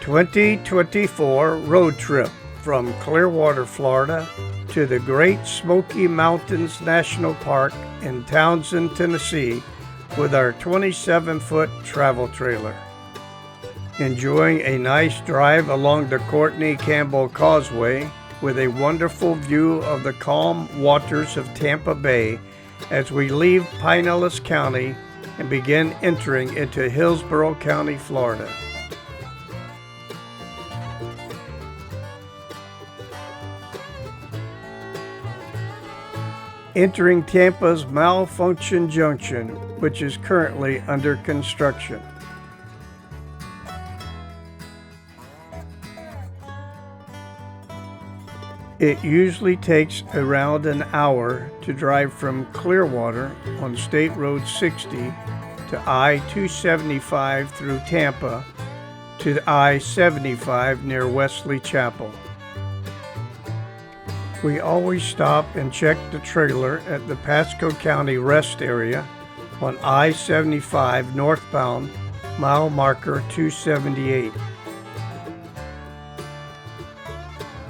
2024 road trip from Clearwater, Florida to the Great Smoky Mountains National Park in Townsend, Tennessee with our 27-foot travel trailer. Enjoying a nice drive along the Courtney Campbell Causeway with a wonderful view of the calm waters of Tampa Bay as we leave Pinellas County and begin entering into Hillsborough County, Florida. Entering Tampa's Malfunction Junction, which is currently under construction. It usually takes around an hour to drive from Clearwater on State Road 60 to I-275 through Tampa to I-75 near Wesley Chapel. We always stop and check the trailer at the Pasco County Rest Area on I-75 northbound, mile marker 278.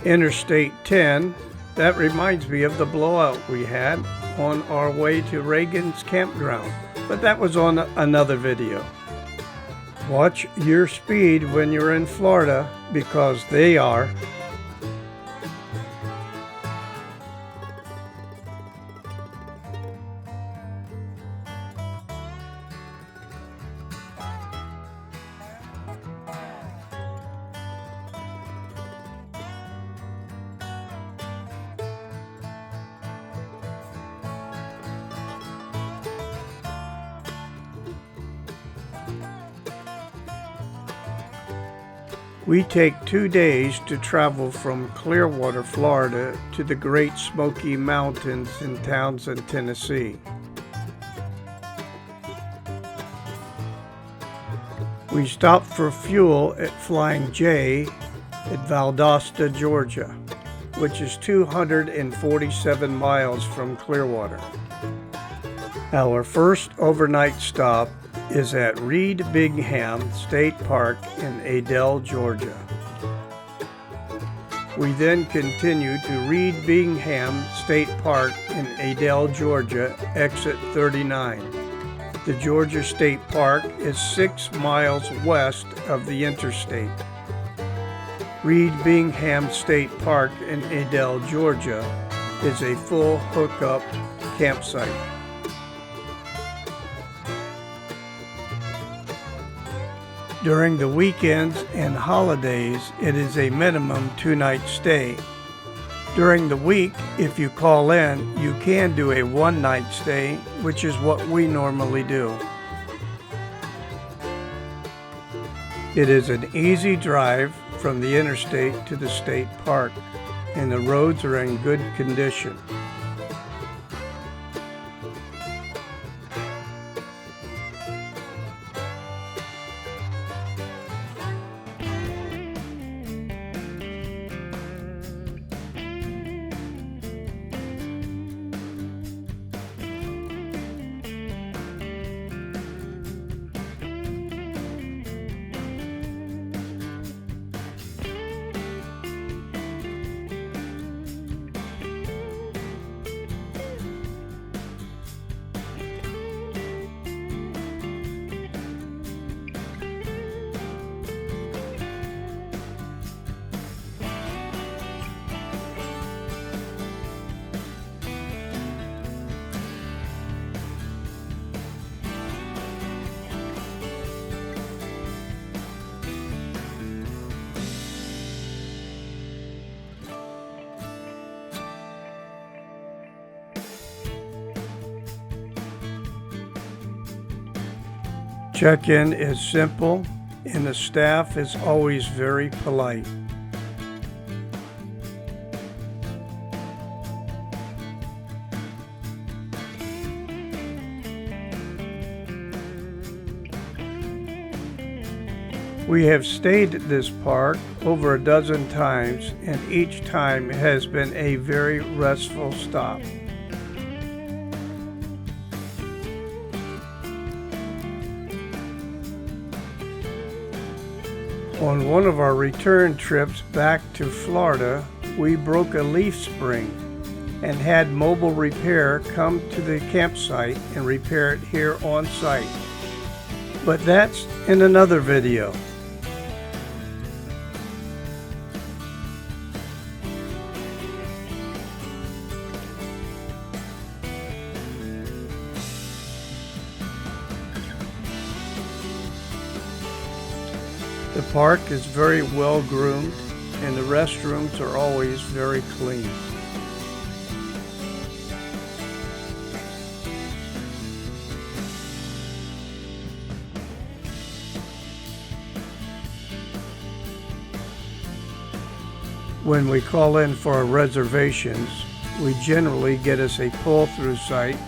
Interstate 10, that reminds me of the blowout we had on our way to Reagan's campground, but that was on another video. Watch your speed when you're in Florida because they are. We take 2 days to travel from Clearwater, Florida to the Great Smoky Mountains in Townsend, Tennessee. We stop for fuel at Flying J at Valdosta, Georgia, which is 247 miles from Clearwater. Our first overnight stop is at Reed Bingham State Park in Adel, Georgia. We then continue to Reed Bingham State Park in Adel, Georgia, exit 39. The Georgia State Park is 6 miles west of the interstate. Reed Bingham State Park in Adel, Georgia is a full hookup campsite. During the weekends and holidays, it is a minimum 2-night stay. During the week, if you call in, you can do a 1-night stay, which is what we normally do. It is an easy drive from the interstate to the state park, and the roads are in good condition. Check-in is simple, and the staff is always very polite. We have stayed at this park over a dozen times, and each time has been a very restful stop. On one of our return trips back to Florida, we broke a leaf spring and had mobile repair come to the campsite and repair it here on site. But that's in another video. The park is very well groomed and the restrooms are always very clean. When we call in for our reservations, we generally get us a pull-through site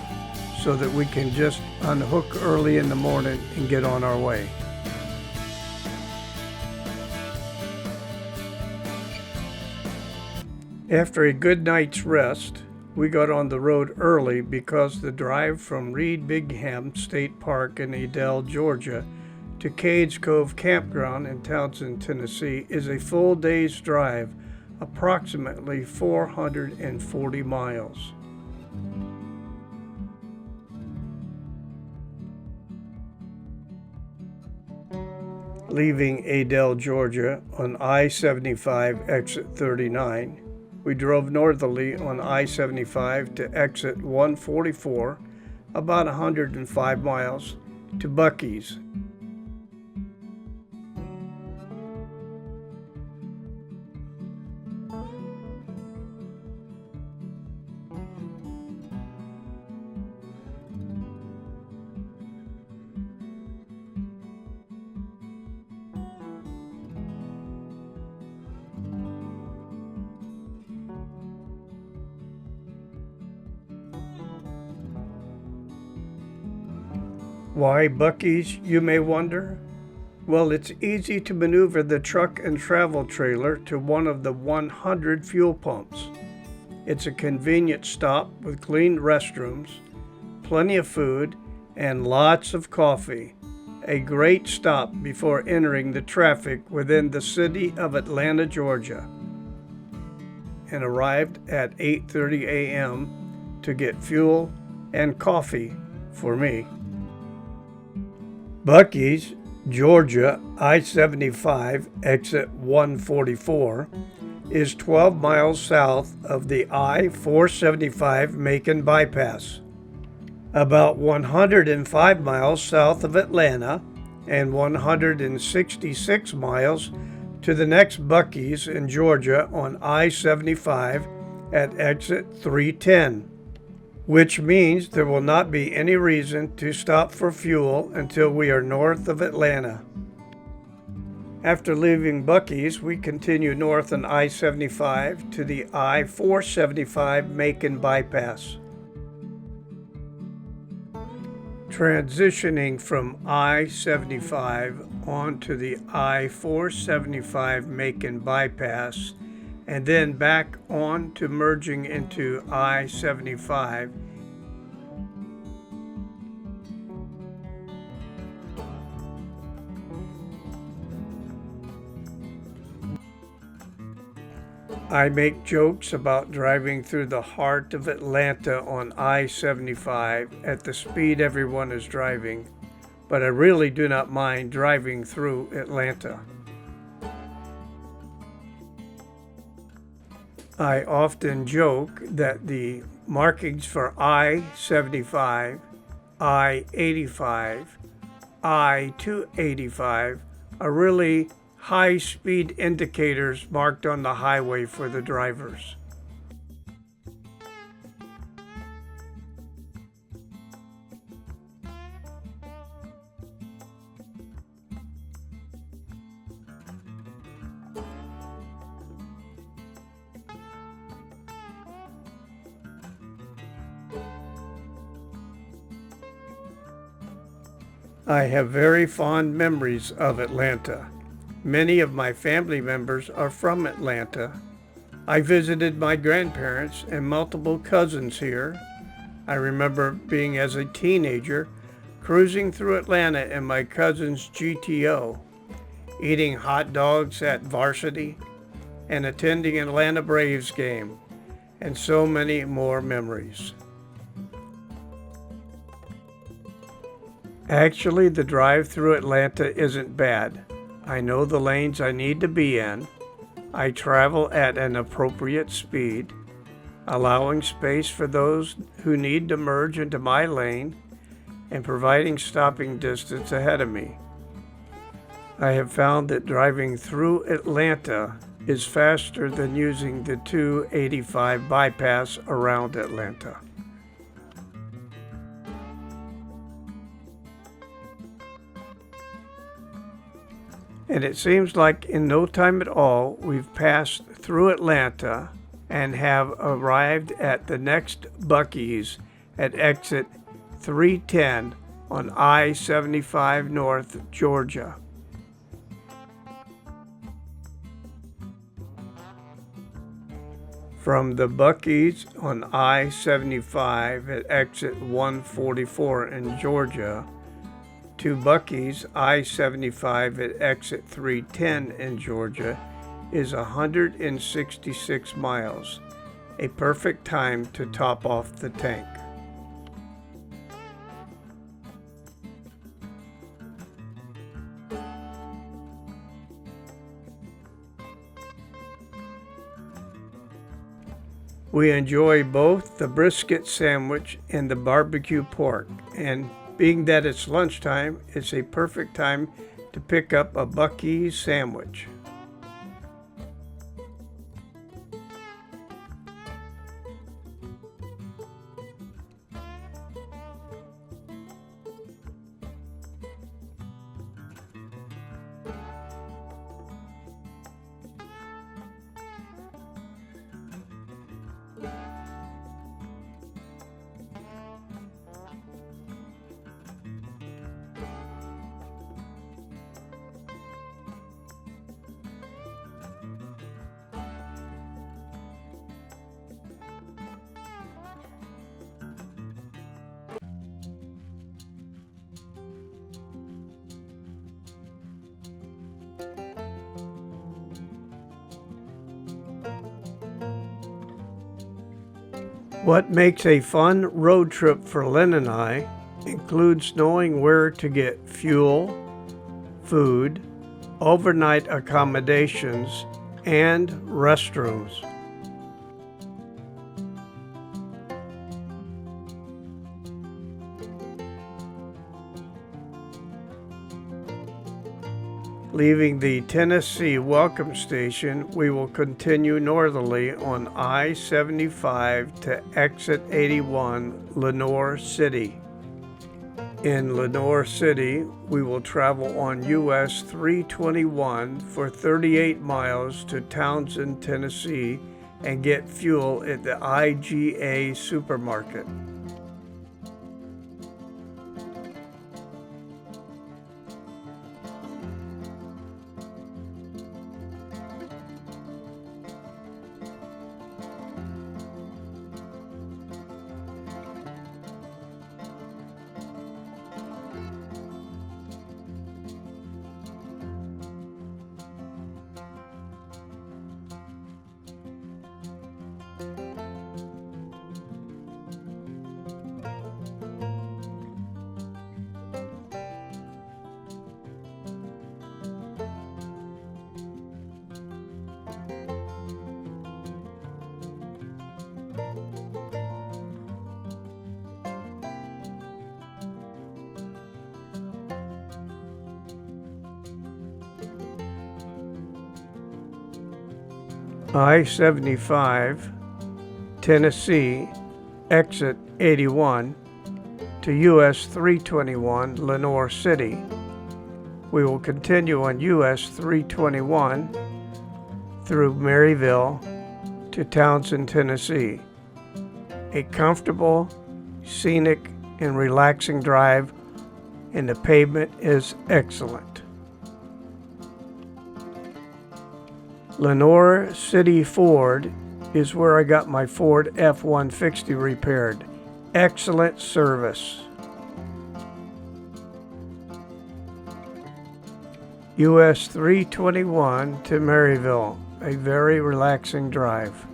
so that we can just unhook early in the morning and get on our way. After a good night's rest, we got on the road early because the drive from Reed Bingham State Park in Adel, Georgia to Cades Cove Campground in Townsend, Tennessee is a full day's drive, approximately 440 miles. Leaving Adel, Georgia on I-75 exit 39, we drove northerly on I-75 to exit 144, about 105 miles, to Buc-ee's. Why Buc-ee's, you may wonder? Well, it's easy to maneuver the truck and travel trailer to one of the 100 fuel pumps. It's a convenient stop with clean restrooms, plenty of food, and lots of coffee. A great stop before entering the traffic within the city of Atlanta, Georgia. And arrived at 8:30 a.m. to get fuel and coffee for me. Buc-ee's, Georgia, I-75 exit 144 is 12 miles south of the I-475 Macon bypass, about 105 miles south of Atlanta and 166 miles to the next Buc-ee's in Georgia on I-75 at exit 310. Which means there will not be any reason to stop for fuel until we are north of Atlanta. After leaving Buc-ee's, we continue north on I-75 to the I-475 Macon bypass. Transitioning from I-75 onto the I-475 Macon bypass and then back on to merging into I-75. I make jokes about driving through the heart of Atlanta on I-75 at the speed everyone is driving, but I really do not mind driving through Atlanta. I often joke that the markings for I-75, I-85, I-285 are really high-speed indicators marked on the highway for the drivers. I have very fond memories of Atlanta. Many of my family members are from Atlanta. I visited my grandparents and multiple cousins here. I remember being as a teenager cruising through Atlanta in my cousin's GTO. eating hot dogs at Varsity, and attending an Atlanta Braves game, and so many more memories. Actually, the drive through Atlanta isn't bad. I know the lanes I need to be in. I travel at an appropriate speed, allowing space for those who need to merge into my lane and providing stopping distance ahead of me. I have found that driving through Atlanta is faster than using the 285 bypass around Atlanta. And it seems like in no time at all, we've passed through Atlanta and have arrived at the next Buc-ee's at exit 310 on I-75 North, Georgia. From the Buc-ee's on I-75 at exit 144 in Georgia to Buc-ee's I-75 at exit 310 in Georgia is 166 miles, a perfect time to top off the tank. We enjoy both the brisket sandwich and the barbecue pork, and being that it's lunchtime, it's a perfect time to pick up a Buc-ee's sandwich. What makes a fun road trip for Lynn and I includes knowing where to get fuel, food, overnight accommodations, and restrooms. Leaving the Tennessee Welcome Station, we will continue northerly on I-75 to exit 81 Lenoir City. In Lenoir City, we will travel on US 321 for 38 miles to Townsend, Tennessee, and get fuel at the IGA supermarket. I-75, Tennessee, exit 81 to US 321 Lenoir City. We will continue on US 321 through Maryville to Townsend, Tennessee. A comfortable, scenic, and relaxing drive, and the pavement is excellent. Lenoir City Ford is where I got my Ford F-150 repaired. Excellent service. US 321 to Maryville, a very relaxing drive.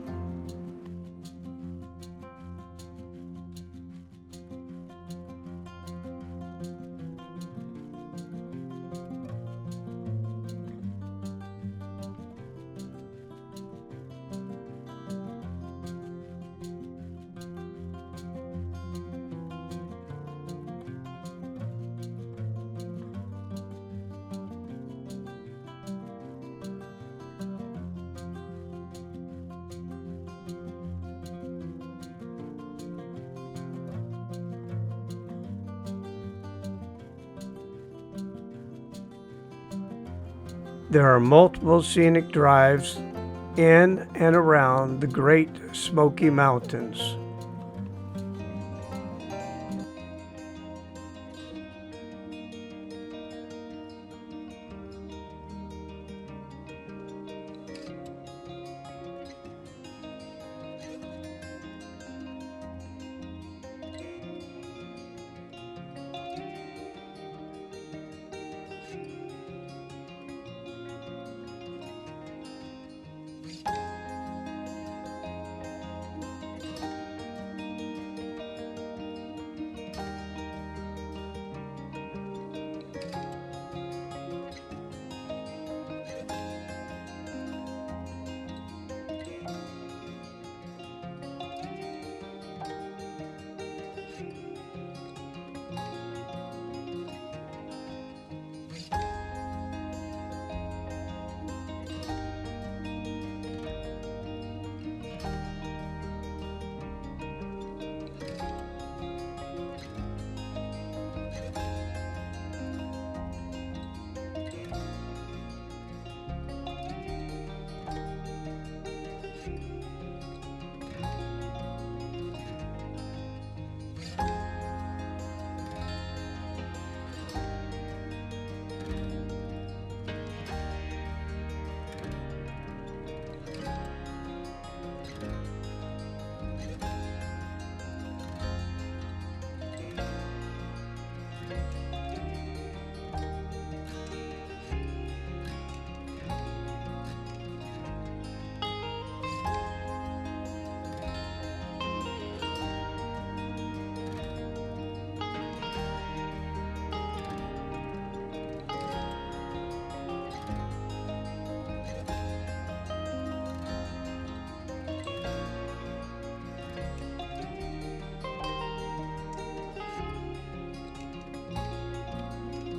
There are multiple scenic drives in and around the Great Smoky Mountains.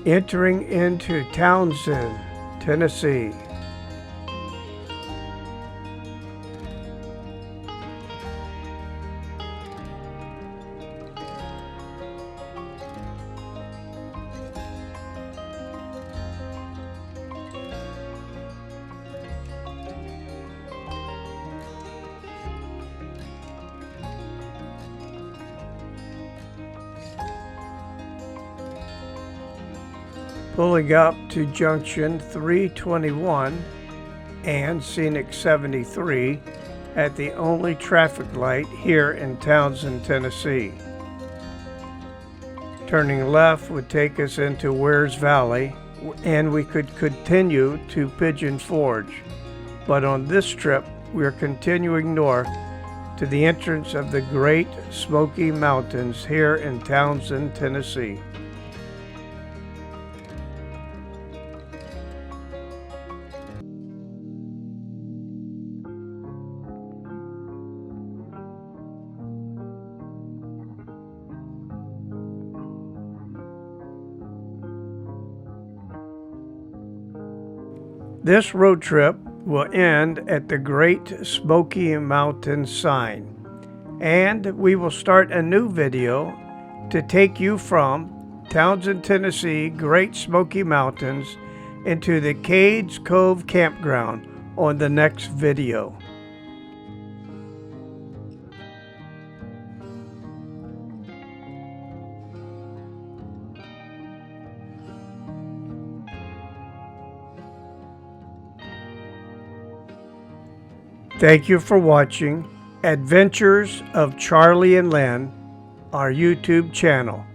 Entering into Townsend, Tennessee. Pulling up to junction 321 and scenic 73 at the only traffic light here in Townsend, Tennessee. Turning left would take us into Wears Valley, and we could continue to Pigeon Forge. But on this trip, we are continuing north to the entrance of the Great Smoky Mountains here in Townsend, Tennessee. This road trip will end at the Great Smoky Mountains sign, and we will start a new video to take you from Townsend, Tennessee, Great Smoky Mountains into the Cades Cove Campground on the next video. Thank you for watching Adventures of Charlie and Len, our YouTube channel.